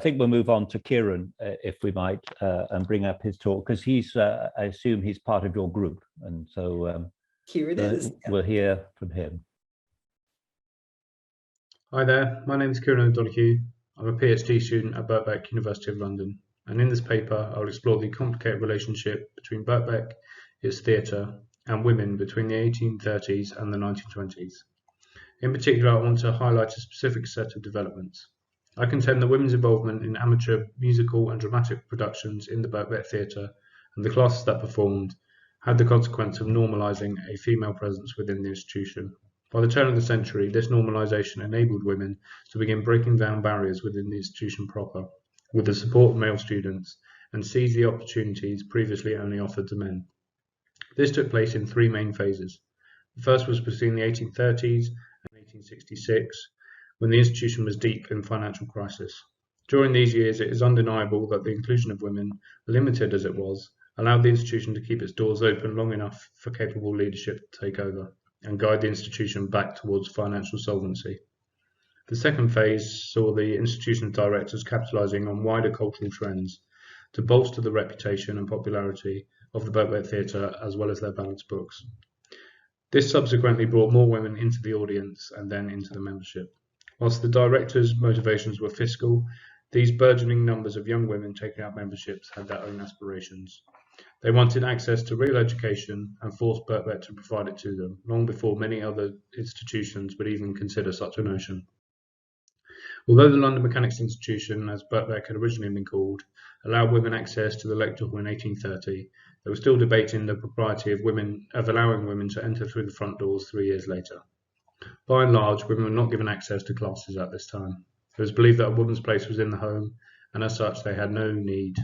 think we'll move on to Ciaran, if we might, and bring up his talk, because he's, I assume he's part of your group. And so Ciaran is. We'll hear from him. Hi there, my name is Ciaran O'Donoghue. I'm a PhD student at Birkbeck, University of London, and in this paper I'll explore the complicated relationship between Birkbeck, its theatre, and women between the 1830s and the 1920s. In particular, I want to highlight a specific set of developments. I contend that women's involvement in amateur musical and dramatic productions in the Birkbeck Theatre and the classes that performed had the consequence of normalising a female presence within the institution. By the turn of the century, this normalisation enabled women to begin breaking down barriers within the institution proper, with the support of male students, and seize the opportunities previously only offered to men. This took place in three main phases. The first was between the 1830s and 1866, when the institution was deep in financial crisis. During these years, it is undeniable that the inclusion of women, limited as it was, allowed the institution to keep its doors open long enough for capable leadership to take over and guide the institution back towards financial solvency. The second phase saw the institution's directors capitalising on wider cultural trends to bolster the reputation and popularity of the Birkbeck Theatre as well as their balanced books. This subsequently brought more women into the audience and then into the membership. Whilst the directors' motivations were fiscal, these burgeoning numbers of young women taking up memberships had their own aspirations. They wanted access to real education and forced Birkbeck to provide it to them, long before many other institutions would even consider such a notion. Although the London Mechanics Institution, as Birkbeck had originally been called, allowed women access to the lecture hall in 1830, there was still debating the propriety of allowing women to enter through the front doors 3 years later. By and large, women were not given access to classes at this time. It was believed that a woman's place was in the home, and as such they had no need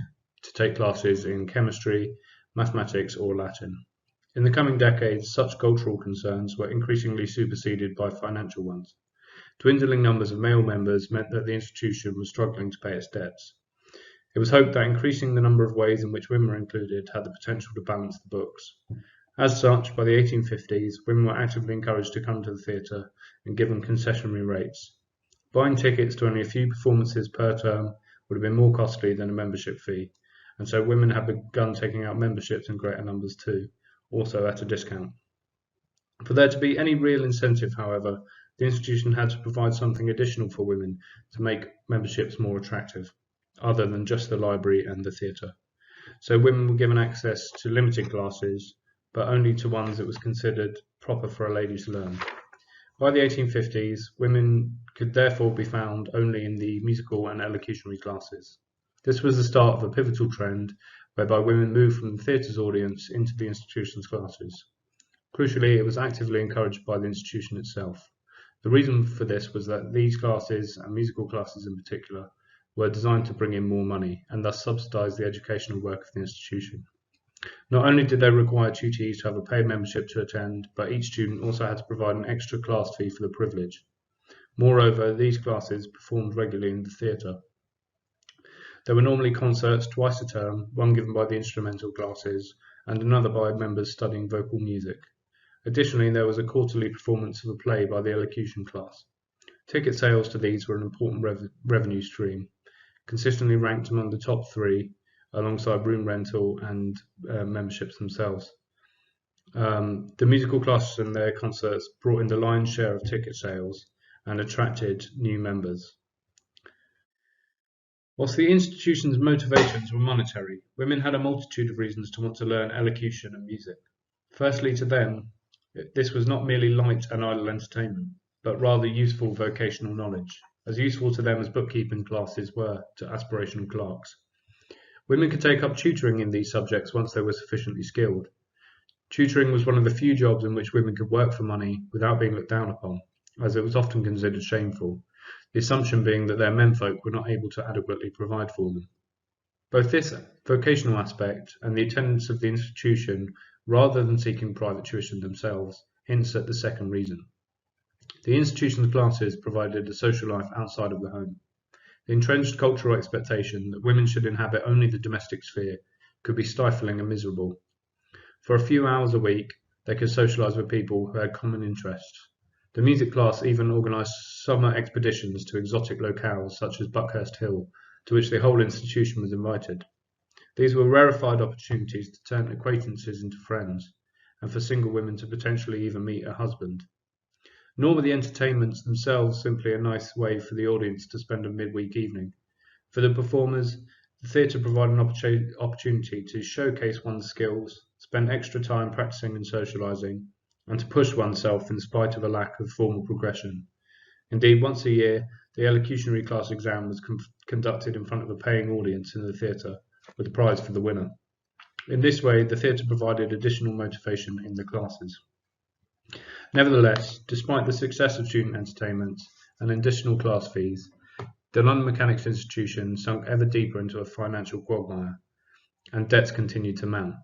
to take classes in chemistry, mathematics or Latin. In the coming decades, such cultural concerns were increasingly superseded by financial ones. Dwindling numbers of male members meant that the institution was struggling to pay its debts. It was hoped that increasing the number of ways in which women were included had the potential to balance the books. As such, by the 1850s, women were actively encouraged to come to the theatre and given concessionary rates. Buying tickets to only a few performances per term would have been more costly than a membership fee, and so women had begun taking out memberships in greater numbers too, also at a discount. For there to be any real incentive, however, the institution had to provide something additional for women to make memberships more attractive, other than just the library and the theatre. So women were given access to limited classes, but only to ones that was considered proper for a lady to learn. By the 1850s, women could therefore be found only in the musical and elocutionary classes. This was the start of a pivotal trend whereby women moved from the theatre's audience into the institution's classes. Crucially, it was actively encouraged by the institution itself. The reason for this was that these classes, and musical classes in particular, were designed to bring in more money and thus subsidise the educational work of the institution. Not only did they require tutees to have a paid membership to attend, but each student also had to provide an extra class fee for the privilege. Moreover, these classes performed regularly in the theatre. There were normally concerts twice a term, one given by the instrumental classes and another by members studying vocal music. Additionally, there was a quarterly performance of a play by the elocution class. Ticket sales to these were an important revenue stream, consistently ranked among the top three, alongside room rental and memberships themselves. The musical classes and their concerts brought in the lion's share of ticket sales and attracted new members. Whilst the institution's motivations were monetary, women had a multitude of reasons to want to learn elocution and music. Firstly, to them, this was not merely light and idle entertainment, but rather useful vocational knowledge, as useful to them as bookkeeping classes were to aspirational clerks. Women could take up tutoring in these subjects once they were sufficiently skilled. Tutoring was one of the few jobs in which women could work for money without being looked down upon, as it was often considered shameful, the assumption being that their menfolk were not able to adequately provide for them. Both this vocational aspect and the attendance of the institution, rather than seeking private tuition themselves, hints at the second reason. The institution's classes provided a social life outside of the home. The entrenched cultural expectation that women should inhabit only the domestic sphere could be stifling and miserable. For a few hours a week, they could socialise with people who had common interests. The music class even organised summer expeditions to exotic locales such as Buckhurst Hill, to which the whole institution was invited. These were rarefied opportunities to turn acquaintances into friends, and for single women to potentially even meet a husband. Nor were the entertainments themselves simply a nice way for the audience to spend a midweek evening. For the performers, the theatre provided an opportunity to showcase one's skills, spend extra time practicing and socialising, and to push oneself in spite of a lack of formal progression. Indeed, once a year, the elocutionary class exam was conducted in front of a paying audience in the theatre, with a prize for the winner. In this way, the theatre provided additional motivation in the classes. Nevertheless, despite the success of student entertainments and additional class fees, the London Mechanics Institution sunk ever deeper into a financial quagmire, and debts continued to mount.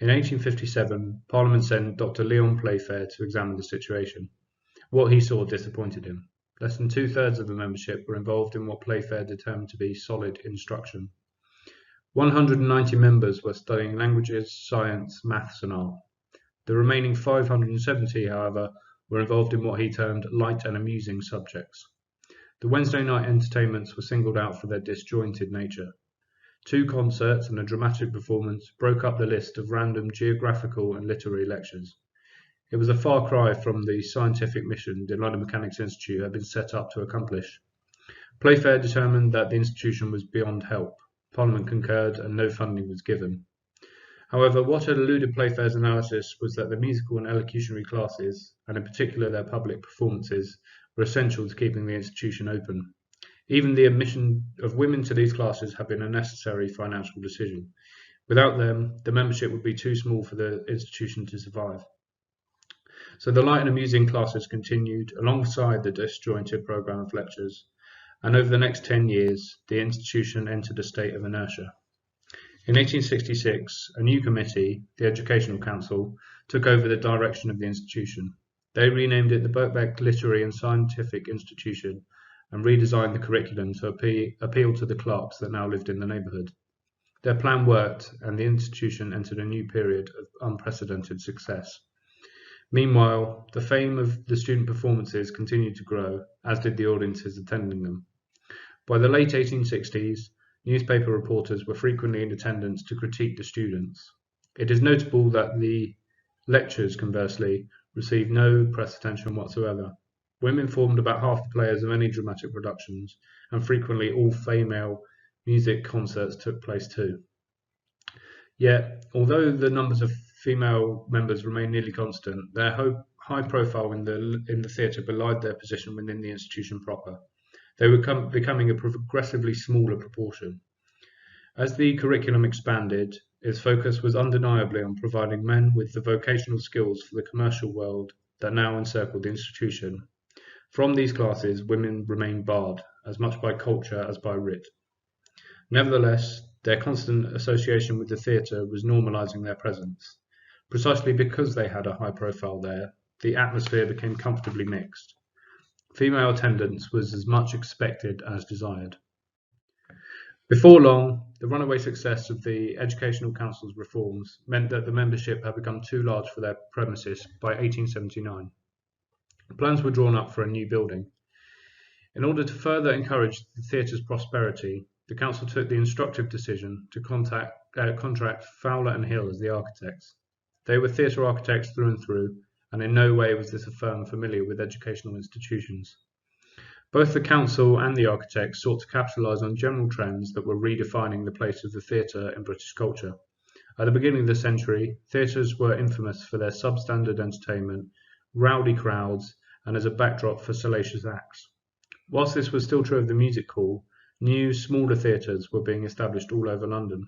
In 1857, Parliament sent Dr. Leon Playfair to examine the situation. What he saw disappointed him. Less than 2/3 of the membership were involved in what Playfair determined to be solid instruction. 190 members were studying languages, science, maths and art. The remaining 570, however, were involved in what he termed light and amusing subjects. The Wednesday night entertainments were singled out for their disjointed nature. 2 concerts and a dramatic performance broke up the list of random geographical and literary lectures. It was a far cry from the scientific mission the London Mechanics Institute had been set up to accomplish. Playfair determined that the institution was beyond help. Parliament concurred and no funding was given. However, what had eluded Playfair's analysis was that the musical and elocutionary classes, and in particular their public performances, were essential to keeping the institution open. Even the admission of women to these classes had been a necessary financial decision. Without them, the membership would be too small for the institution to survive. So the light and amusing classes continued alongside the disjointed programme of lectures, and over the next 10 years, the institution entered a state of inertia. In 1866, a new committee, the Educational Council, took over the direction of the institution. They renamed it the Birkbeck Literary and Scientific Institution and redesigned the curriculum to appeal to the clerks that now lived in the neighbourhood. Their plan worked, and the institution entered a new period of unprecedented success. Meanwhile, the fame of the student performances continued to grow, as did the audiences attending them. By the late 1860s, newspaper reporters were frequently in attendance to critique the students. It is notable that the lectures, conversely, received no press attention whatsoever. Women formed about half the players of any dramatic productions, and frequently all female music concerts took place too. Yet, although the numbers of female members remained nearly constant, their high profile in the theatre belied their position within the institution proper. They were becoming a progressively smaller proportion. As the curriculum expanded, its focus was undeniably on providing men with the vocational skills for the commercial world that now encircled the institution. From these classes, women remained barred, as much by culture as by writ. Nevertheless, their constant association with the theatre was normalising their presence. Precisely because they had a high profile there, the atmosphere became comfortably mixed. Female attendance was as much expected as desired. Before long, the runaway success of the Educational Council's reforms meant that the membership had become too large for their premises by 1879. Plans were drawn up for a new building. In order to further encourage the theatre's prosperity, the council took the instructive decision to contract Fowler and Hill as the architects. They were theatre architects through and through, and in no way was this a firm familiar with educational institutions. Both the council and the architects sought to capitalise on general trends that were redefining the place of the theatre in British culture. At the beginning of the century, theatres were infamous for their substandard entertainment, rowdy crowds, and as a backdrop for salacious acts. Whilst this was still true of the music hall, new, smaller theatres were being established all over London.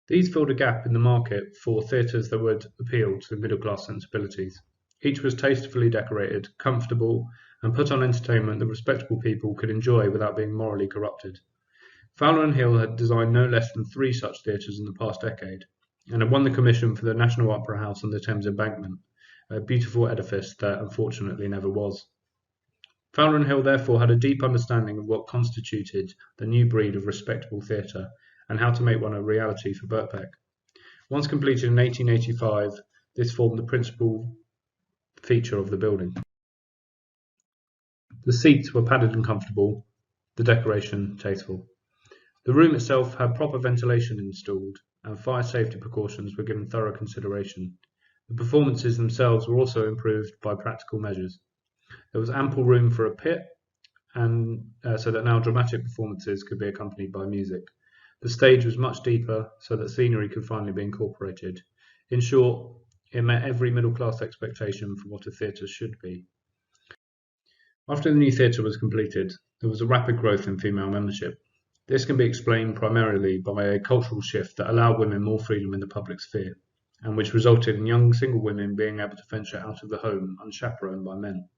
These filled a gap in the market for theatres that would appeal to middle-class sensibilities. Each was tastefully decorated, comfortable, and put on entertainment that respectable people could enjoy without being morally corrupted. Fowler and Hill had designed no less than 3 such theatres in the past decade, and had won the commission for the National Opera House on the Thames Embankment, a beautiful edifice that unfortunately never was. Fowler and Hill therefore had a deep understanding of what constituted the new breed of respectable theatre, and how to make one a reality for Birkbeck. Once completed in 1885, this formed the principal feature of the building. The seats were padded and comfortable, the decoration tasteful. The room itself had proper ventilation installed, and fire safety precautions were given thorough consideration. The performances themselves were also improved by practical measures. There was ample room for a pit, and so that now dramatic performances could be accompanied by music. The stage was much deeper, so that scenery could finally be incorporated. In short, it met every middle-class expectation for what a theatre should be. After the new theatre was completed, there was a rapid growth in female membership. This can be explained primarily by a cultural shift that allowed women more freedom in the public sphere, and which resulted in young single women being able to venture out of the home unchaperoned by men.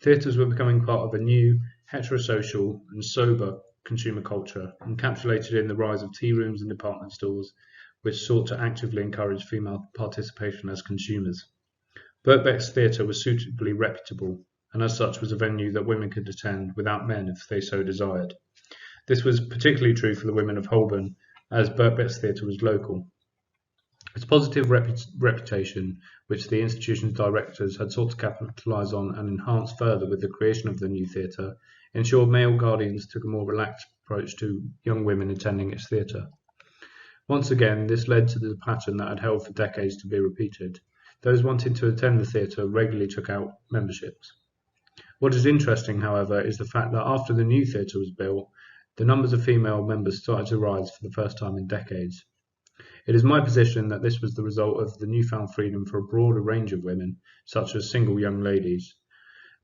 Theatres were becoming part of a new, heterosocial and sober consumer culture, encapsulated in the rise of tea rooms and department stores, which sought to actively encourage female participation as consumers. Birkbeck's theatre was suitably reputable, and as such was a venue that women could attend without men if they so desired. This was particularly true for the women of Holborn, as Birkbeck's theatre was local. Its positive reputation, which the institution's directors had sought to capitalise on and enhance further with the creation of the new theatre, ensured male guardians took a more relaxed approach to young women attending its theatre. Once again, this led to the pattern that had held for decades to be repeated. Those wanting to attend the theatre regularly took out memberships. What is interesting, however, is the fact that after the new theatre was built, the numbers of female members started to rise for the first time in decades. It is my position that this was the result of the newfound freedom for a broader range of women, such as single young ladies.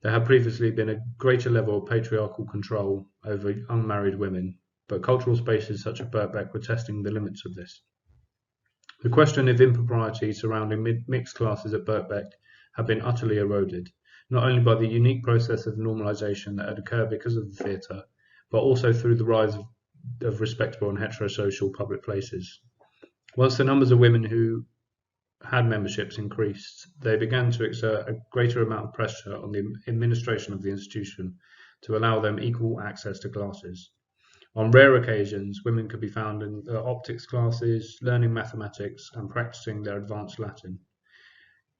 There had previously been a greater level of patriarchal control over unmarried women, but cultural spaces such as Birkbeck were testing the limits of this. The question of impropriety surrounding mixed classes at Birkbeck had been utterly eroded, not only by the unique process of normalisation that had occurred because of the theatre, but also through the rise of respectable and heterosocial public places. Once the numbers of women who had memberships increased, they began to exert a greater amount of pressure on the administration of the institution to allow them equal access to classes. On rare occasions, women could be found in the optics classes, learning mathematics and practicing their advanced Latin.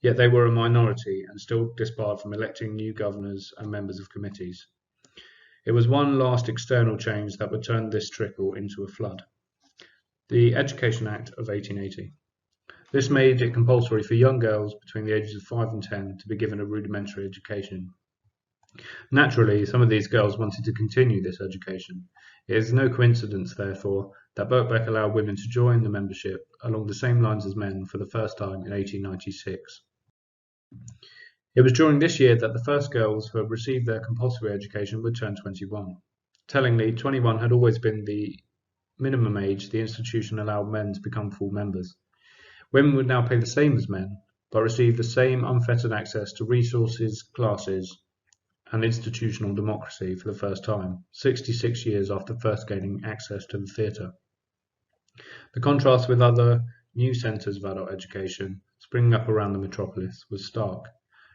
Yet they were a minority and still disbarred from electing new governors and members of committees. It was one last external change that would turn this trickle into a flood. The Education Act of 1880. This made it compulsory for young girls between the ages of 5 and 10 to be given a rudimentary education. Naturally, some of these girls wanted to continue this education. It is no coincidence, therefore, that Birkbeck allowed women to join the membership along the same lines as men for the first time in 1896. It was during this year that the first girls who had received their compulsory education would turn 21. Tellingly, 21 had always been the minimum age the institution allowed men to become full members. Women would now pay the same as men, but receive the same unfettered access to resources, classes, and institutional democracy for the first time, 66 years after first gaining access to the theatre. The contrast with other new centres of adult education springing up around the metropolis was stark.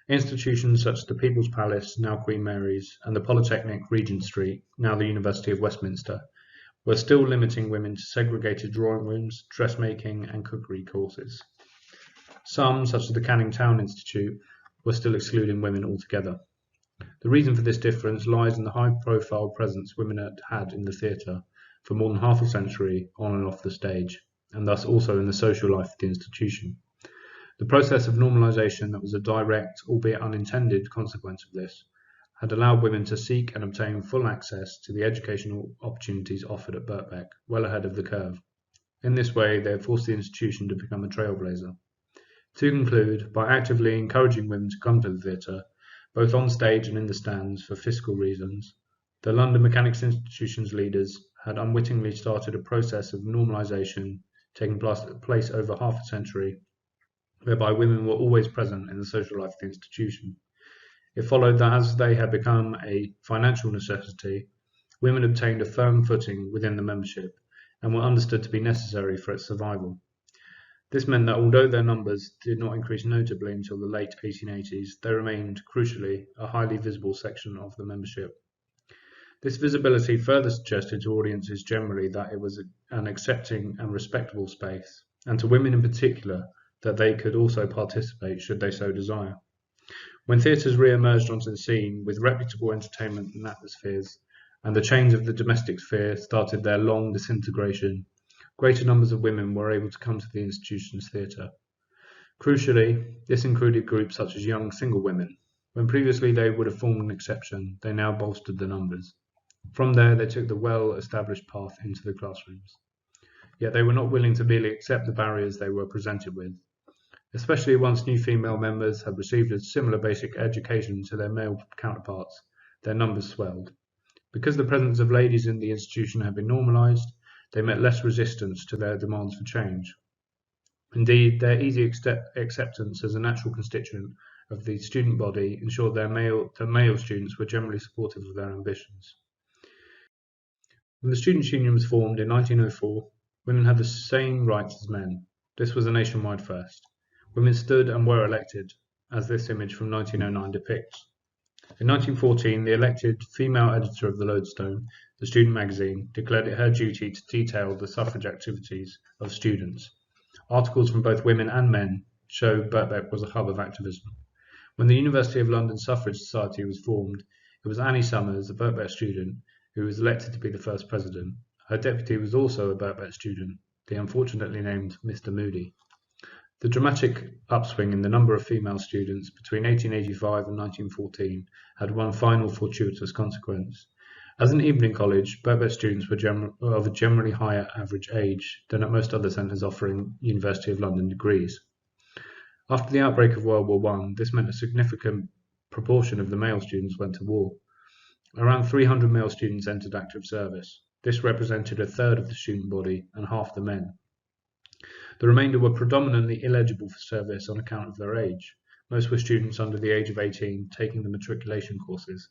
Institutions such as the People's Palace, now Queen Mary's, and the Polytechnic, Regent Street, now the University of Westminster, were still limiting women to segregated drawing rooms, dressmaking and cookery courses. Some, such as the Canning Town Institute, were still excluding women altogether. The reason for this difference lies in the high-profile presence women had had in the theatre for more than half a century on and off the stage, and thus also in the social life of the institution. The process of normalisation that was a direct, albeit unintended, consequence of this had allowed women to seek and obtain full access to the educational opportunities offered at Birkbeck, well ahead of the curve. In this way, they have forced the institution to become a trailblazer. To conclude, by actively encouraging women to come to the theatre, both on stage and in the stands for fiscal reasons, the London Mechanics Institution's leaders had unwittingly started a process of normalisation taking place over half a century, whereby women were always present in the social life of the institution. It followed that as they had become a financial necessity, women obtained a firm footing within the membership and were understood to be necessary for its survival. This meant that although their numbers did not increase notably until the late 1880s, they remained, crucially, a highly visible section of the membership. This visibility further suggested to audiences generally that it was an accepting and respectable space, and to women in particular, that they could also participate should they so desire. When theatres re-emerged onto the scene with reputable entertainment and atmospheres, and the chains of the domestic sphere started their long disintegration, greater numbers of women were able to come to the institution's theatre. Crucially, this included groups such as young single women. When previously they would have formed an exception, they now bolstered the numbers. From there, they took the well-established path into the classrooms. Yet they were not willing to merely accept the barriers they were presented with. Especially once new female members had received a similar basic education to their male counterparts, their numbers swelled. Because the presence of ladies in the institution had been normalised, they met less resistance to their demands for change. Indeed, their easy acceptance as a natural constituent of the student body ensured that male students were generally supportive of their ambitions. When the Students' Union was formed in 1904, women had the same rights as men. This was a nationwide first. Women stood and were elected, as this image from 1909 depicts. In 1914, the elected female editor of the Lodestone, the student magazine, declared it her duty to detail the suffrage activities of students. Articles from both women and men show Birkbeck was a hub of activism. When the University of London Suffrage Society was formed, it was Annie Summers, a Birkbeck student, who was elected to be the first president. Her deputy was also a Birkbeck student, the unfortunately named Mr. Moody. The dramatic upswing in the number of female students between 1885 and 1914 had one final fortuitous consequence. As an evening college, Birkbeck students were of a generally higher average age than at most other centres offering University of London degrees. After the outbreak of World War I, this meant a significant proportion of the male students went to war. Around 300 male students entered active service. This represented a third of the student body and half the men. The remainder were predominantly illegible for service on account of their age. Most were students under the age of 18 taking the matriculation courses.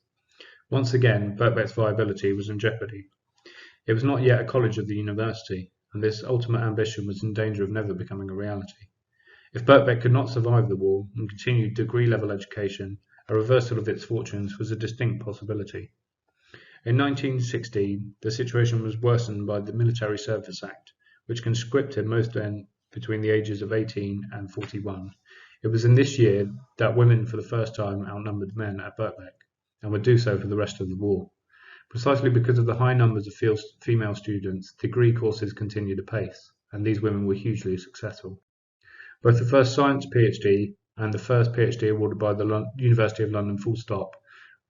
Once again, Birkbeck's viability was in jeopardy. It was not yet a college of the university, and this ultimate ambition was in danger of never becoming a reality. If Birkbeck could not survive the war and continue degree-level education, a reversal of its fortunes was a distinct possibility. In 1916, the situation was worsened by the Military Service Act, which conscripted most men between the ages of 18 and 41. It was in this year that women for the first time outnumbered men at Birkbeck, and would do so for the rest of the war. Precisely because of the high numbers of female students, degree courses continued apace, and these women were hugely successful. Both the first science PhD and the first PhD awarded by the University of London full stop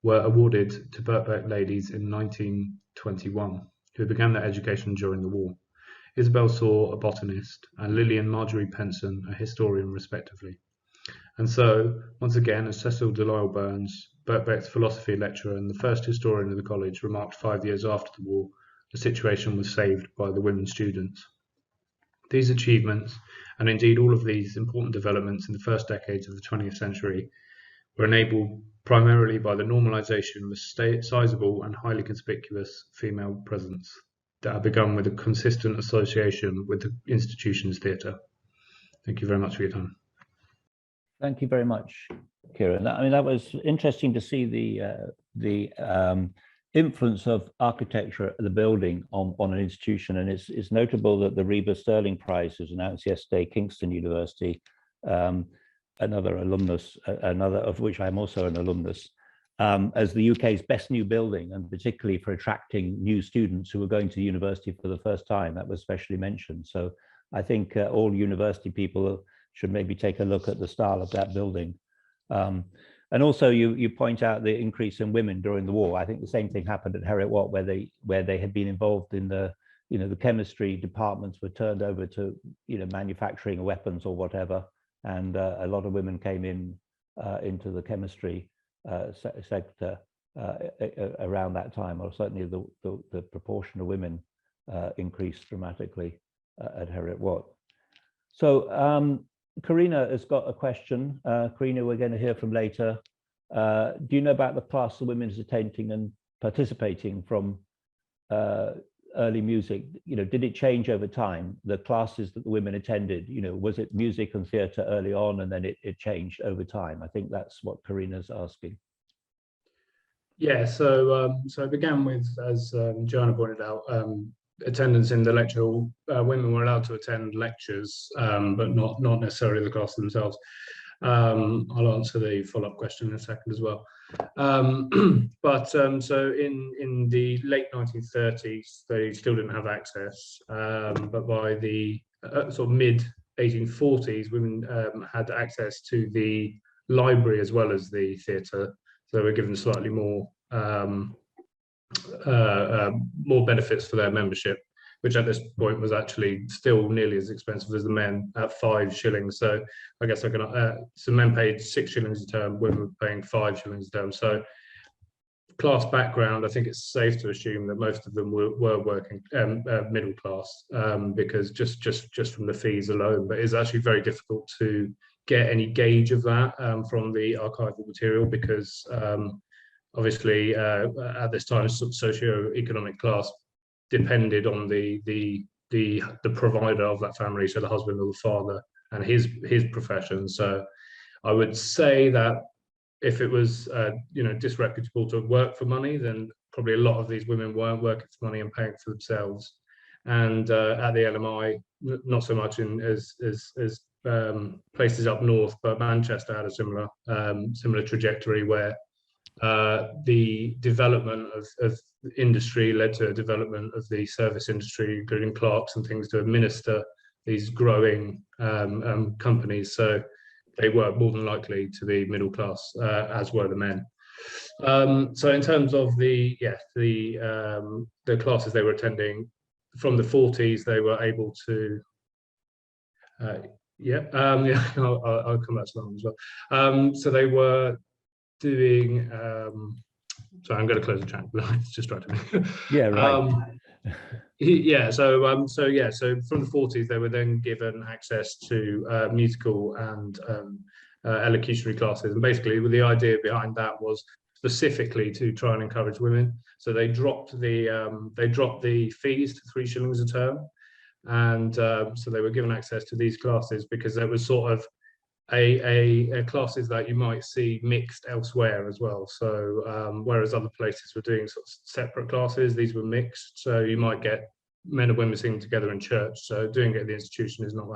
were awarded to Birkbeck ladies in 1921, who began their education during the war. Isabel Saw, a botanist, and Lillian Marjorie Penson, a historian respectively. And so, once again, as Cecil Delisle Burns, Birkbeck's philosophy lecturer and the first historian of the college, remarked 5 years after the war, the situation was saved by the women students. These achievements, and indeed all of these important developments in the first decades of the 20th century, were enabled primarily by the normalisation of a sizable and highly conspicuous female presence that had begun with a consistent association with the institution's theatre. Thank you very much for your time. Thank you very much, Ciaran. I mean, that was interesting to see the influence of architecture at the building on an institution, and it's notable that the Reba Sterling Prize was announced yesterday, Kingston University, another of which I'm also an alumnus, as the UK's best new building, and particularly for attracting new students who were going to university for the first time. That was specially mentioned. So I think all university people should maybe take a look at the style of that building. And also you point out the increase in women during the war. I think the same thing happened at Heriot-Watt, where they had been involved in the chemistry departments were turned over to manufacturing weapons or whatever, and a lot of women came into the chemistry sector around that time, or certainly the proportion of women increased dramatically at Heriot-Watt. So Karina has got a question. Karina, we're going to hear from later. Do you know about the class of women attending and participating from early music? Did it change over time, the classes that the women attended? Was it music and theatre early on, and then it changed over time? I think that's what Karina's asking. Yeah, so it began with, as Joanna pointed out, attendance in the lecture hall. Women were allowed to attend lectures, but not necessarily the class themselves. I'll answer the follow-up question in a second as well. So in the late 1930s, they still didn't have access, but by the sort of mid 1840s, women had access to the library as well as the theatre. So they were given slightly more benefits for their membership, which at this point was actually still nearly as expensive as the men at 5 shillings. So I guess so men paid 6 shillings a term, women were paying 5 shillings a term. So class background, I think it's safe to assume that most of them were working middle class, because just from the fees alone. But it's actually very difficult to get any gauge of that from the archival material, because obviously at this time socio-economic class depended on the provider of that family, so the husband or the father, and his profession. So I would say that if it was disreputable to work for money, then probably a lot of these women weren't working for money and paying for themselves. And at the LMI, not so much as places up north, but Manchester had a similar trajectory where the development of industry led to a development of the service industry, including clerks and things to administer these growing companies. So they were more than likely to be middle class, as were the men. So in terms of the classes they were attending, from the 40s, they were able to. I'll come back to that one as well. So they were doing. Sorry, I'm going to close the chat. It's distracting me. Yeah, right. So from the 40s, they were then given access to musical and elocutionary classes, and basically the idea behind that was specifically to try and encourage women. So they dropped the fees to 3 shillings a term, and so they were given access to these classes because there was sort of a classes that you might see mixed elsewhere as well. So whereas other places were doing sort of separate classes, these were mixed. So you might get men and women singing together in church. So doing it at the institution is not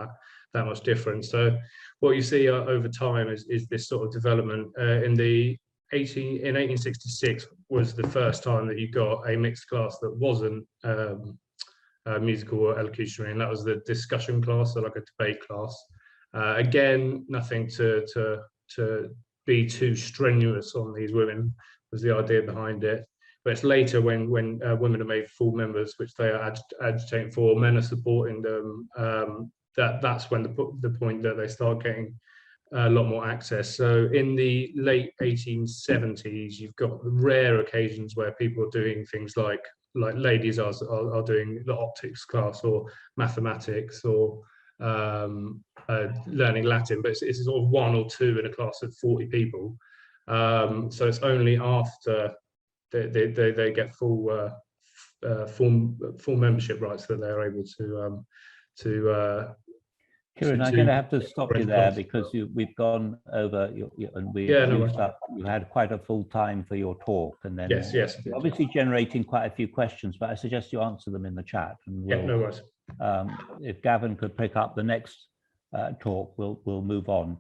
that much different. So what you see over time is this sort of development. In 1866 was the first time that you got a mixed class that wasn't musical or elocutionary, and that was the discussion class, so like a debate class. Again, nothing to be too strenuous on these women was the idea behind it. But it's later when women are made full members, which they are agitating for, men are supporting them. That's when the point that they start getting a lot more access. So in the late 1870s, you've got rare occasions where people are doing things like ladies are doing the optics class or mathematics or learning Latin, but it's sort of 1 or 2 in a class of 40 people. So it's only after they get full membership rights that they're able to. Ciaran, I'm going to have to stop you there because we've gone over and we used up. You had quite a full time for your talk, and then yes, obviously generating quite a few questions. But I suggest you answer them in the chat, and no worries. If Gavin could pick up the next talk, we'll move on.